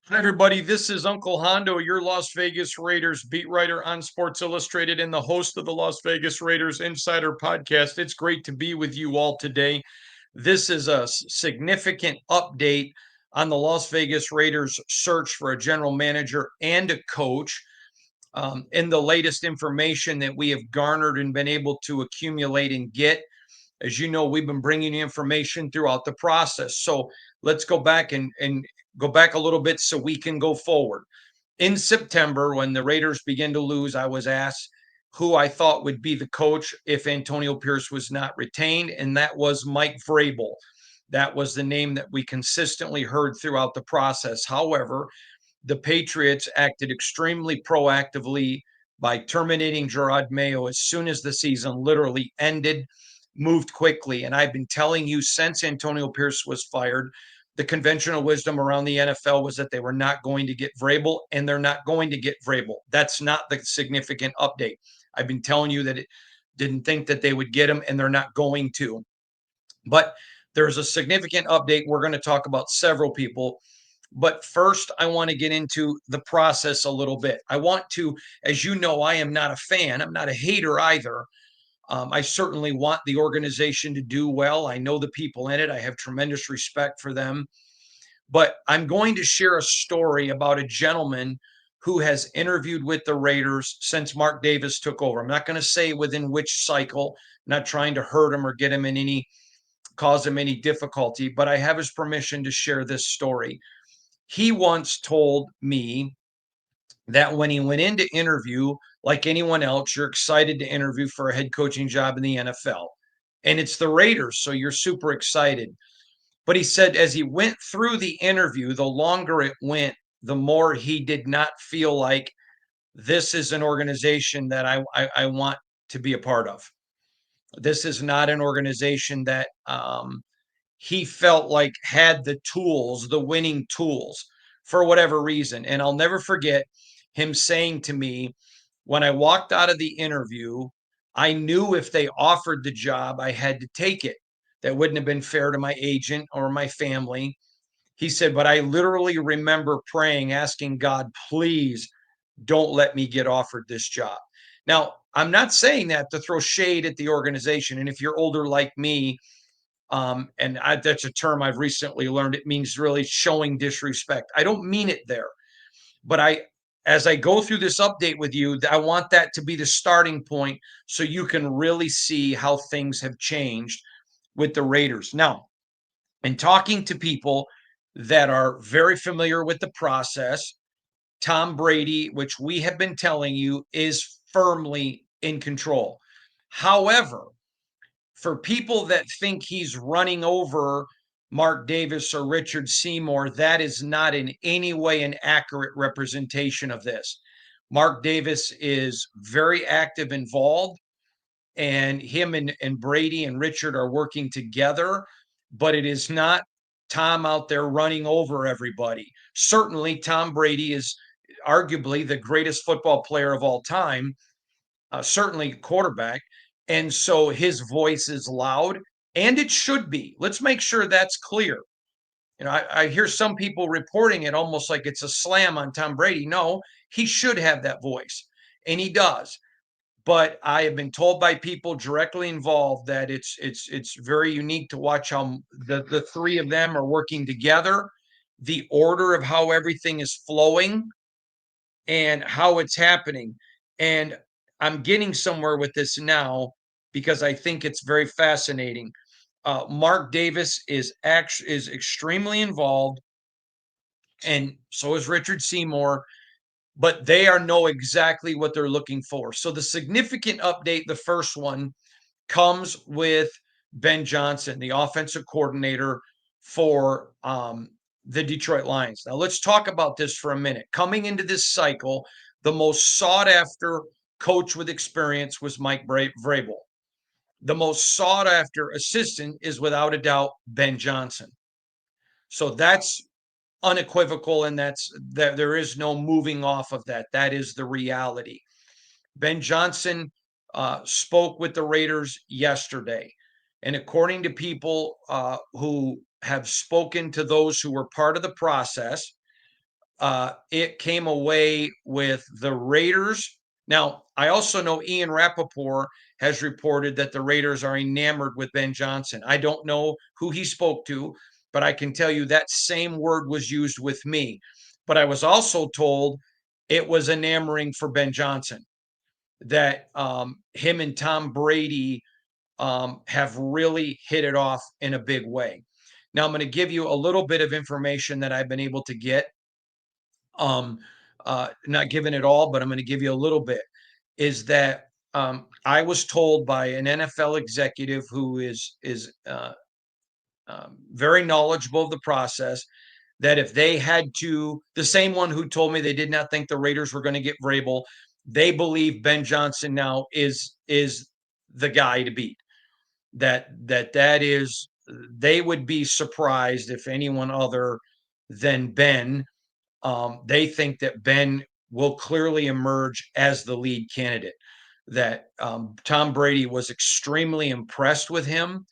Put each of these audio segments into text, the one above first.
Hi, everybody. This is Uncle Hondo, your Las Vegas Raiders beat writer on Sports Illustrated and the host of the Las Vegas Raiders Insider Podcast. It's great to be with you all today. This is a significant update on the Las Vegas Raiders search for a general manager and a coach. In the latest information that we have garnered and been able to accumulate and get, as you know, we've been bringing you information throughout the process. So let's go back and go back a little bit so we can go forward. In September, when the Raiders began to lose, I was asked who I thought would be the coach if Antonio Pierce was not retained, and that was Mike Vrabel. That was the name that we consistently heard throughout the process. However, the Patriots acted extremely proactively by terminating Gerard Mayo as soon as the season literally ended, moved quickly. And I've been telling you since Antonio Pierce was fired, the conventional wisdom around the NFL was that they were not going to get Vrabel, and they're not going to get Vrabel. That's not the significant update. I've been telling you that it didn't think that they would get him, and they're not going to. But there's a significant update. We're going to talk about several people. But first, I want to get into the process a little bit. I want to, as you know, I am not a fan. I'm not a hater either. I certainly want the organization to do well. I know the people in it. I have tremendous respect for them. But I'm going to share a story about a gentleman who has interviewed with the Raiders since Mark Davis took over. I'm not going to say within which cycle, not trying to hurt him or get him in any cause him any difficulty, but I have his permission to share this story. He once told me that when he went in to interview, like anyone else, you're excited to interview for a head coaching job in the NFL. And it's the Raiders, so you're super excited. But he said as he went through the interview, the longer it went, the more he did not feel like this is an organization that I want to be a part of. This is not an organization that he felt like had the tools, the winning tools, for whatever reason. And I'll never forget him saying to me when I walked out of the interview, I knew if they offered the job, I had to take it. That wouldn't have been fair to my agent or my family. He said, but I literally remember praying, asking God, please don't let me get offered this job. Now, I'm not saying that to throw shade at the organization. And if you're older like me, that's a term I've recently learned. It means really showing disrespect. I don't mean it there, but as I go through this update with you, I want that to be the starting point so you can really see how things have changed with the Raiders. Now, in talking to people that are very familiar with the process, Tom Brady, which we have been telling you, is firmly in control. However, for people that think he's running over Mark Davis or Richard Seymour, that is not in any way an accurate representation of this. Mark Davis is very active, involved, and him and Brady and Richard are working together, but it is not Tom out there running over everybody. Certainly, Tom Brady is arguably the greatest football player of all time, certainly quarterback. And so his voice is loud, and it should be. Let's make sure that's clear. I hear some people reporting it almost like it's a slam on Tom Brady. No, he should have that voice, and he does. But I have been told by people directly involved that it's very unique to watch how the three of them are working together, the order of how everything is flowing, and how it's happening. And I'm getting somewhere with this now because I think it's very fascinating. Mark Davis is extremely involved, and so is Richard Seymour, but they are know exactly what they're looking for. So the significant update, the first one, comes with Ben Johnson, the offensive coordinator for the Detroit Lions. Now, let's talk about this for a minute. Coming into this cycle, the most sought after coach with experience was Mike Vrabel. The most sought after assistant is without a doubt Ben Johnson. So that's unequivocal, and that there is no moving off of that. That is the reality. Ben Johnson spoke with the Raiders yesterday. And according to people who have spoken to those who were part of the process, it came away with the Raiders. Now, I also know Ian Rappaport has reported that the Raiders are enamored with Ben Johnson. I don't know who he spoke to, but I can tell you that same word was used with me. But I was also told it was enamoring for Ben Johnson, that him and Tom Brady have really hit it off in a big way. Now, I'm going to give you a little bit of information that I've been able to get. Um, not giving it all, but I'm going to give you a little bit. Is that I was told by an NFL executive who is very knowledgeable of the process, that if they had to, the same one who told me they did not think the Raiders were going to get Vrabel, they believe Ben Johnson now is the guy to beat. That is, they would be surprised if anyone other than Ben. They think that Ben will clearly emerge as the lead candidate. That Tom Brady was extremely impressed with him,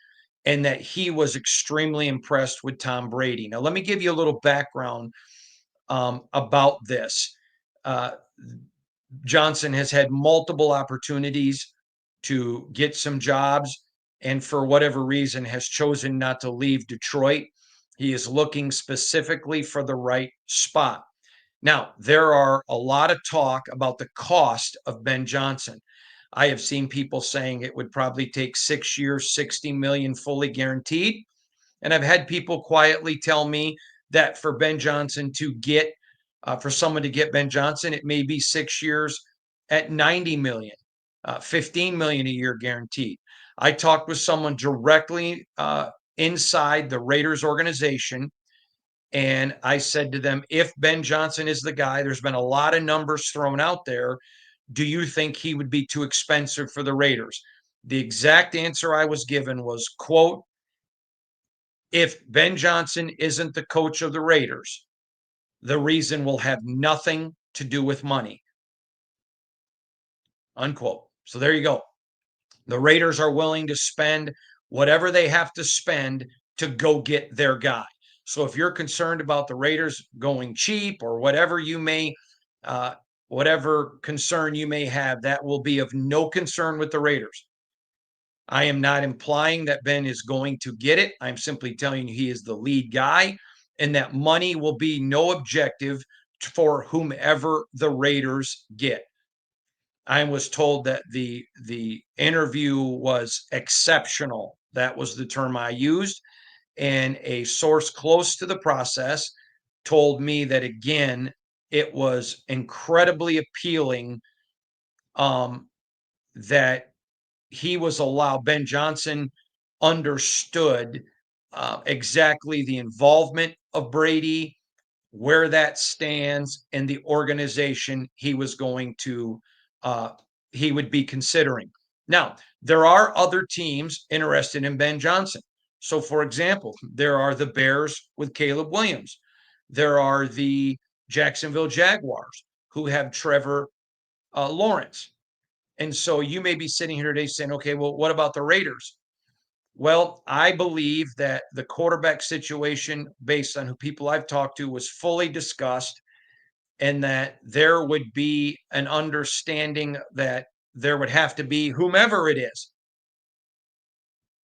and that he was extremely impressed with Tom Brady. Now, let me give you a little background about this. Uh, Johnson has had multiple opportunities to get some jobs, and for whatever reason has chosen not to leave Detroit. He is looking specifically for the right spot. Now, there are a lot of talk about the cost of Ben Johnson. I have seen people saying it would probably take 6 years, 60 million fully guaranteed. And I've had people quietly tell me that for Ben Johnson to get, for someone to get Ben Johnson, it may be 6 years at 90 million, 15 million a year guaranteed. I talked with someone directly inside the Raiders organization, and I said to them, if Ben Johnson is the guy, there's been a lot of numbers thrown out there. Do you think he would be too expensive for the Raiders? The exact answer I was given was, quote, if Ben Johnson isn't the coach of the Raiders, the reason will have nothing to do with money, unquote. So there you go. The Raiders are willing to spend whatever they have to spend to go get their guy. So if you're concerned about the Raiders going cheap or whatever you may, whatever concern you may have, that will be of no concern with the Raiders. I am not implying that Ben is going to get it. I'm simply telling you he is the lead guy, and that money will be no objective for whomever the Raiders get. I was told that the interview was exceptional. That was the term I used. And a source close to the process told me that again, it was incredibly appealing, that he was allowed, Ben Johnson understood exactly the involvement of Brady, where that stands, and the organization he was going to, he would be considering. Now, there are other teams interested in Ben Johnson. So, for example, there are the Bears with Caleb Williams. There are the Jacksonville Jaguars who have Trevor Lawrence. And so you may be sitting here today saying, okay, well, what about the Raiders? Well, I believe that the quarterback situation, based on who people I've talked to, was fully discussed, and that there would be an understanding that there would have to be, whomever it is,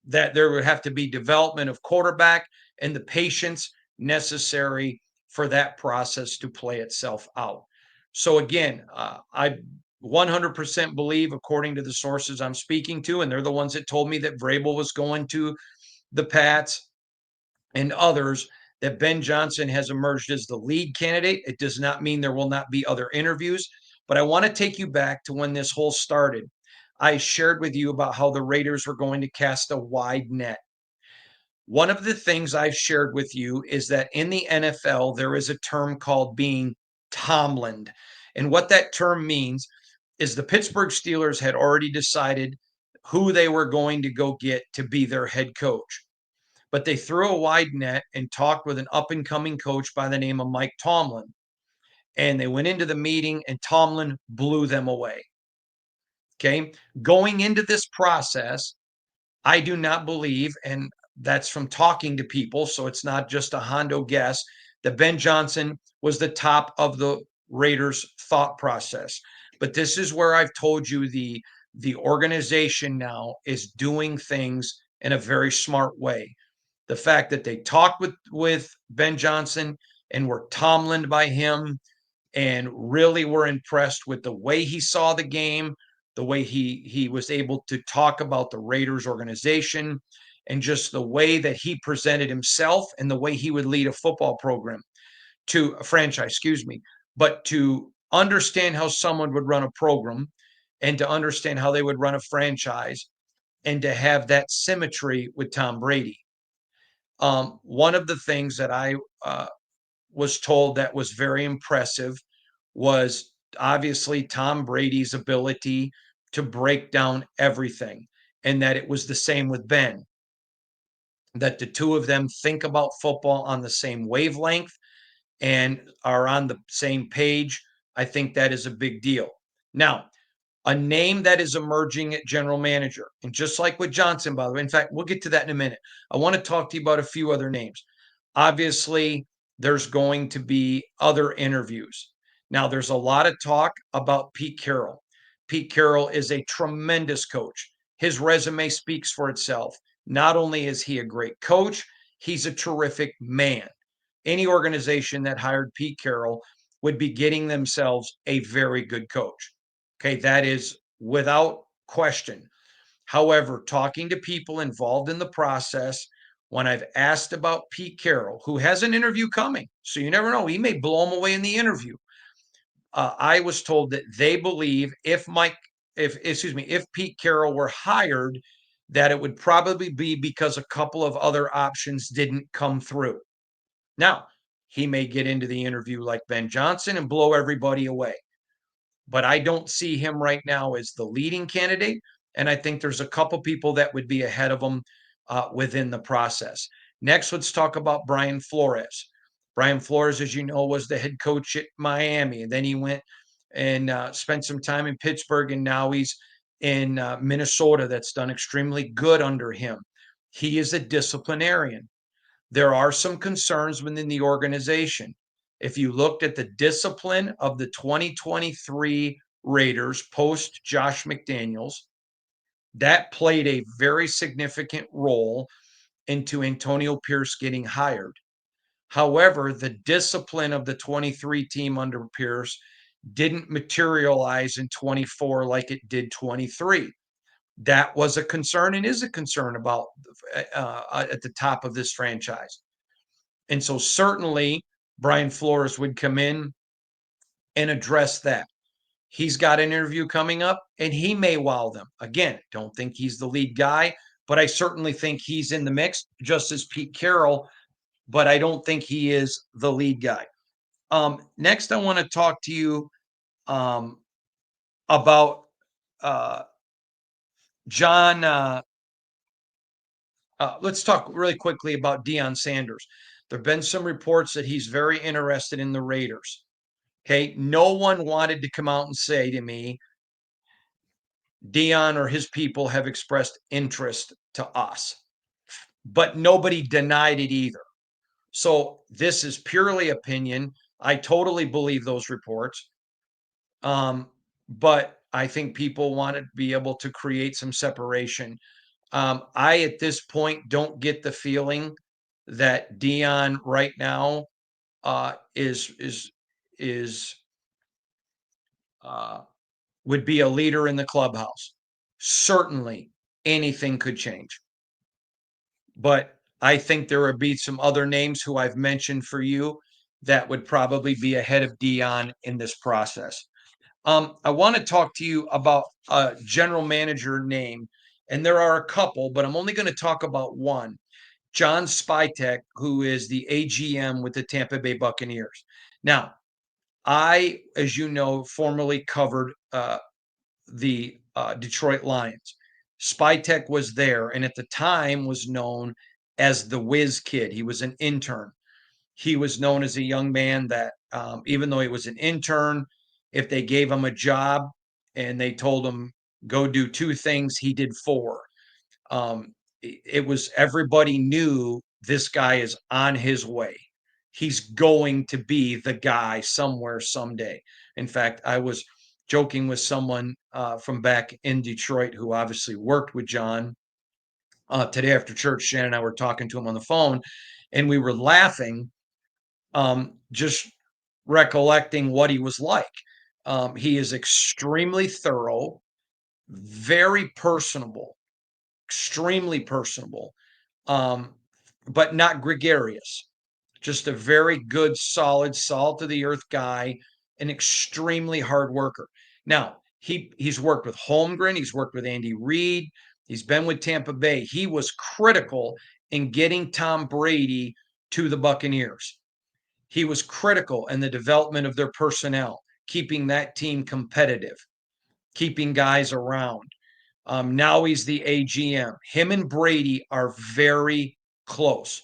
that there would have to be development of quarterback and the patience necessary for that process to play itself out. So again, I 100% believe, according to the sources I'm speaking to, and they're the ones that told me that Vrabel was going to the Pats and others, that Ben Johnson has emerged as the lead candidate. It does not mean there will not be other interviews, but I want to take you back to when this whole started. I shared with you about how the Raiders were going to cast a wide net. One of the things I've shared with you is that in the NFL, there is a term called being Tomlined. And what that term means is the Pittsburgh Steelers had already decided who they were going to go get to be their head coach. But they threw a wide net and talked with an up and coming coach by the name of Mike Tomlin. And they went into the meeting, and Tomlin blew them away. Okay. Going into this process, I do not believe, and that's from talking to people, so it's not just a Hondo guess, that Ben Johnson was the top of the Raiders' thought process. But this is where I've told you the organization now is doing things in a very smart way. The fact that they talked with Ben Johnson and were Tomlined by him and really were impressed with the way he saw the game, the way he was able to talk about the Raiders organization, and just the way that he presented himself and the way he would lead a football program to a franchise, excuse me, but to understand how someone would run a program and to understand how they would run a franchise and to have that symmetry with Tom Brady. One of the things that I was told that was very impressive was obviously Tom Brady's ability to break down everything, and that it was the same with Ben, that the two of them think about football on the same wavelength and are on the same page. I think that is a big deal. Now, a name that is emerging at general manager, and just like with Johnson, by the way, in fact, we'll get to that in a minute. I want to talk to you about a few other names. Obviously, there's going to be other interviews. Now, there's a lot of talk about Pete Carroll. Pete Carroll is a tremendous coach. His resume speaks for itself. Not only is he a great coach, he's a terrific man. Any organization that hired Pete Carroll would be getting themselves a very good coach. Okay, that is without question. However, talking to people involved in the process, when I've asked about Pete Carroll, who has an interview coming, so you never know, he may blow him away in the interview. I was told that they believe if Pete Carroll were hired, that it would probably be because a couple of other options didn't come through. Now, he may get into the interview like Ben Johnson and blow everybody away, but I don't see him right now as the leading candidate. And I think there's a couple people that would be ahead of him within the process. Next, let's talk about Brian Flores. Brian Flores, as you know, was the head coach at Miami. And then he went and spent some time in Pittsburgh, and now he's in Minnesota. That's done extremely good under him. He is a disciplinarian. There are some concerns within the organization. If you looked at the discipline of the 2023 Raiders post Josh McDaniels, that played a very significant role into Antonio Pierce getting hired. However, the discipline of the 23 team under Pierce didn't materialize in 24 like it did 23. That was a concern and is a concern about at the top of this franchise. And so certainly Brian Flores would come in and address that. He's got an interview coming up and he may wow them. Again, don't think he's the lead guy, but I certainly think he's in the mix, just as Pete Carroll, but I don't think he is the lead guy. Next, I want to talk to you about John. Let's talk really quickly about Deion Sanders. There have been some reports that he's very interested in the Raiders. Okay. No one wanted to come out and say to me, Deion or his people have expressed interest to us, but nobody denied it either. So this is purely opinion. I totally believe those reports. But I think people want to be able to create some separation. I, at this point, don't get the feeling that Deion right now is would be a leader in the clubhouse. Certainly, anything could change, but I think there would be some other names who I've mentioned for you that would probably be ahead of Deion in this process. I want to talk to you about a general manager name, and there are a couple, but I'm only going to talk about one. John Spytek, who is the AGM with the Tampa Bay Buccaneers. Now, I, as you know, formerly covered the Detroit Lions. Spytek was there, and at the time was known as the Whiz Kid. He was an intern. He was known as a young man that, even though he was an intern, if they gave him a job and they told him go do two things, he did four. It was everybody knew this guy is on his way. he's going to be the guy somewhere someday. In fact, I was joking with someone from back in Detroit who obviously worked with John. Today after church, Shannon and I were talking to him on the phone, and we were laughing, just recollecting what he was like. He is extremely thorough, very personable, extremely personable, um, but not gregarious. Just a very good, solid, salt of the earth guy, an extremely hard worker. Now, he's worked with Holmgren, he's worked with Andy Reid, he's been with Tampa Bay. He was critical in getting Tom Brady to the Buccaneers. He was critical in the development of their personnel, keeping that team competitive, keeping guys around. Now he's the AGM. Him and Brady are very close.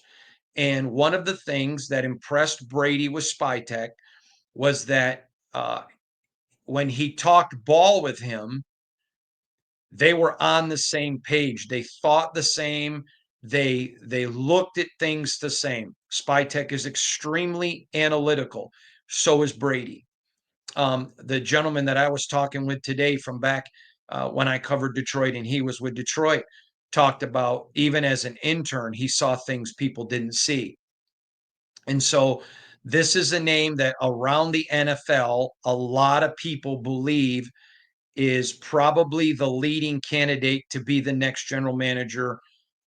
And one of the things that impressed Brady with Spytech was that when he talked ball with him, they were on the same page. They thought the same. They looked at things the same. Spytech is extremely analytical. So is Brady. The gentleman that I was talking with today from back when I covered Detroit and he was with Detroit talked about even as an intern, he saw things people didn't see. And so this is a name that around the NFL, a lot of people believe is probably the leading candidate to be the next general manager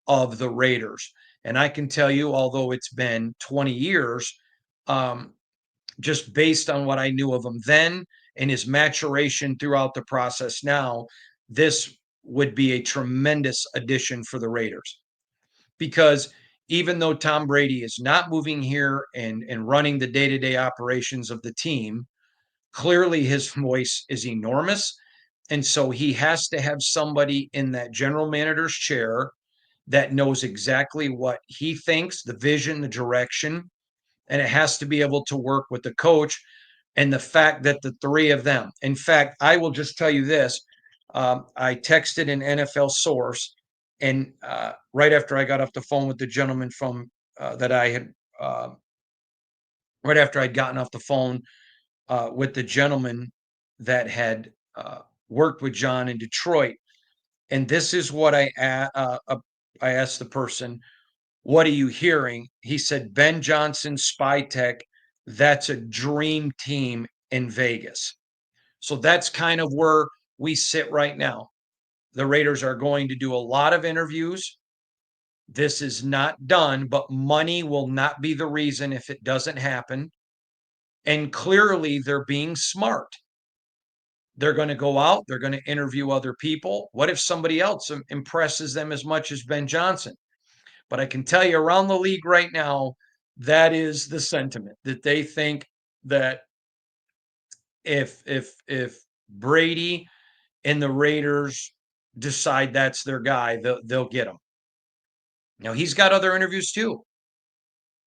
of the Raiders. And I can tell you, although it's been 20 years, um, just based on what I knew of him then and his maturation throughout the process now, this would be a tremendous addition for the Raiders. Because even though Tom Brady is not moving here and running the day to day operations of the team, clearly his voice is enormous. And so he has to have somebody in that general manager's chair that knows exactly what he thinks, the vision, the direction, and it has to be able to work with the coach. And the fact that the three of them, in fact, I will just tell you this. I texted an NFL source, and right after I got off the phone with the gentleman from that I had, right after I'd gotten off the phone with the gentleman that had worked with John in Detroit, and this is what I asked the person, "What are you hearing?" He said, "Ben Johnson, Spy Tech, that's a dream team in Vegas." So that's kind of where we sit right now. The Raiders are going to do a lot of interviews. This is not done, but money will not be the reason if it doesn't happen. And clearly, they're being smart. They're going to go out, they're going to interview other people. What if somebody else impresses them as much as Ben Johnson? But I can tell you around the league right now, that is the sentiment that they think that if Brady and the Raiders decide that's their guy, they'll get him. Now he's got other interviews too.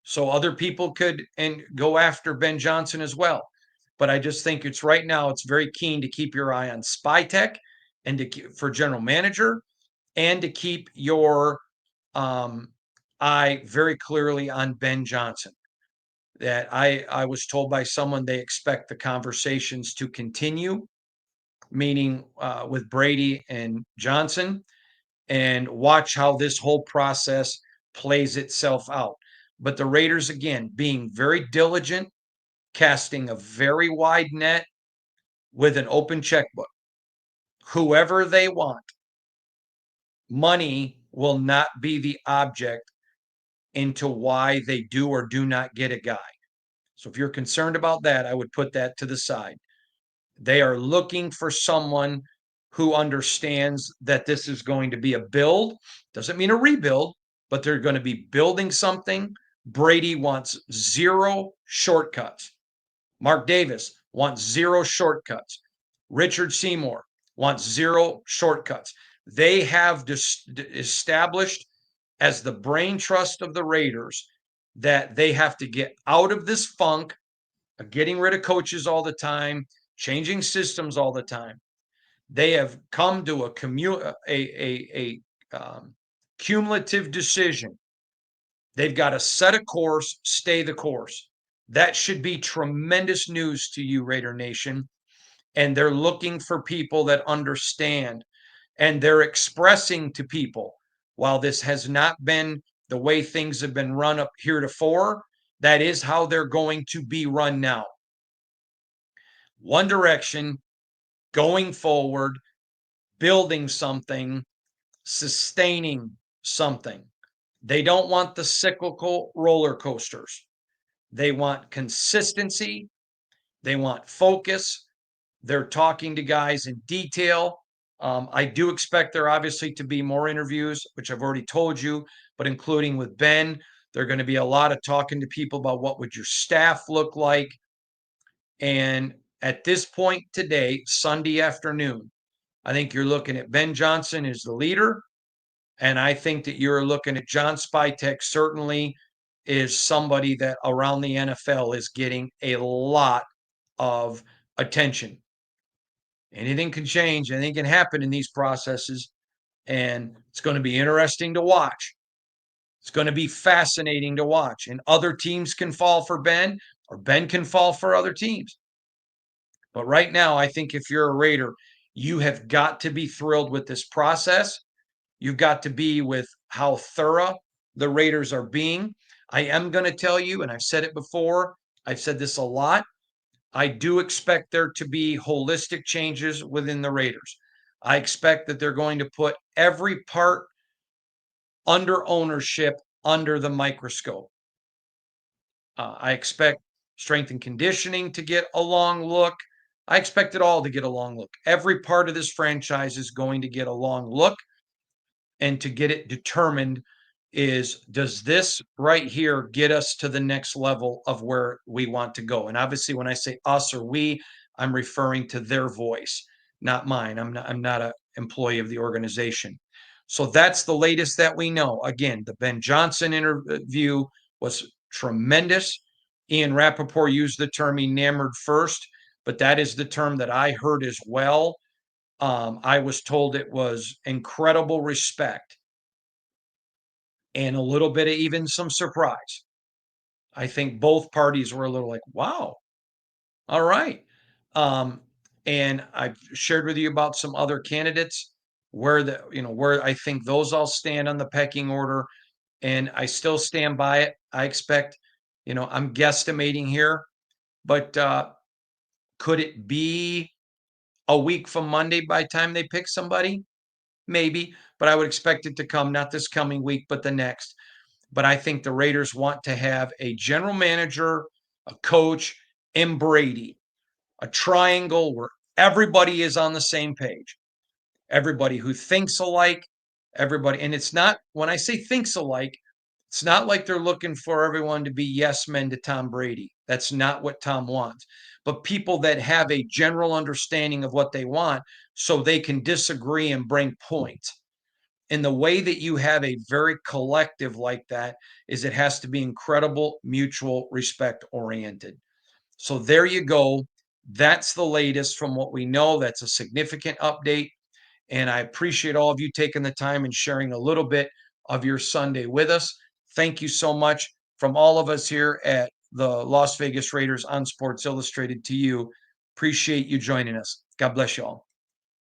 So other people could and go after Ben Johnson as well. But I just think it's right now, it's very keen to keep your eye on Spytech and for general manager and to keep your eye very clearly on Ben Johnson. That I was told by someone they expect the conversations to continue, meaning with Brady and Johnson, and watch how this whole process plays itself out. But the Raiders, again, being very diligent, casting a very wide net with an open checkbook. Whoever they want, money will not be the object into why they do or do not get a guy. So if you're concerned about that, I would put that to the side. They are looking for someone who understands that this is going to be a build. Doesn't mean a rebuild, but they're going to be building something. Brady wants zero shortcuts. Mark Davis wants zero shortcuts. Richard Seymour wants zero shortcuts. They have established as the brain trust of the Raiders that they have to get out of this funk of getting rid of coaches all the time, changing systems all the time. They have come to a cumulative decision They've got to set a course, stay the course. That should be tremendous news to you, Raider Nation. And they're looking for people that understand, and they're expressing to people, while this has not been the way things have been run up heretofore, that is how they're going to be run now. One direction, going forward, building something, sustaining something. They don't want the cyclical roller coasters. They want consistency. They want focus. They're talking to guys in detail. I do expect there obviously to be more interviews, which I've already told you, but including with Ben, there are going to be a lot of talking to people about what would your staff look like. And at this point today, Sunday afternoon, I think you're looking at Ben Johnson as the leader. And I think that you're looking at John Spytek certainly is somebody that around the NFL is getting a lot of attention. Anything can change, anything can happen in these processes, and it's going to be interesting to watch. It's going to be fascinating to watch. And other teams can fall for Ben, or Ben can fall for other teams. But right now, I think if you're a Raider, you have got to be thrilled with this process. You've got to be with how thorough the Raiders are being. I am going to tell you, and I've said it before, I've said this a lot. I do expect there to be holistic changes within the Raiders. I expect that they're going to put every part under ownership under the microscope. I expect strength and conditioning to get a long look. I expect it all to get a long look. Every part of this franchise is going to get a long look, and to get it determined is, does this right here get us to the next level of where we want to go? And obviously, when I say us or we, I'm referring to their voice, not mine. I'm not an employee of the organization. So that's the latest that we know. Again, the Ben Johnson interview was tremendous. Ian Rappaport used the term enamored first, but that is the term that I heard as well. I was told it was incredible respect and a little bit of even some surprise. I think both parties were a little like, wow, all right. Um, and I've shared with you about some other candidates where I think those all stand on the pecking order. And I still stand by it. I expect, I'm guesstimating here, but could it be a week from Monday by the time they pick somebody? Maybe, but I would expect it to come not this coming week, but the next. But I think the Raiders want to have a general manager, a coach, and Brady, a triangle where everybody is on the same page. Everybody who thinks alike, everybody. And it's not, when I say thinks alike, it's not like they're looking for everyone to be yes men to Tom Brady. That's not what Tom wants. But people that have a general understanding of what they want so they can disagree and bring points. And the way that you have a very collective like that is it has to be incredible, mutual respect oriented. So there you go. That's the latest from what we know. That's a significant update. And I appreciate all of you taking the time and sharing a little bit of your Sunday with us. Thank you so much from all of us here at the Las Vegas Raiders on Sports Illustrated to you. Appreciate you joining us. God bless you all.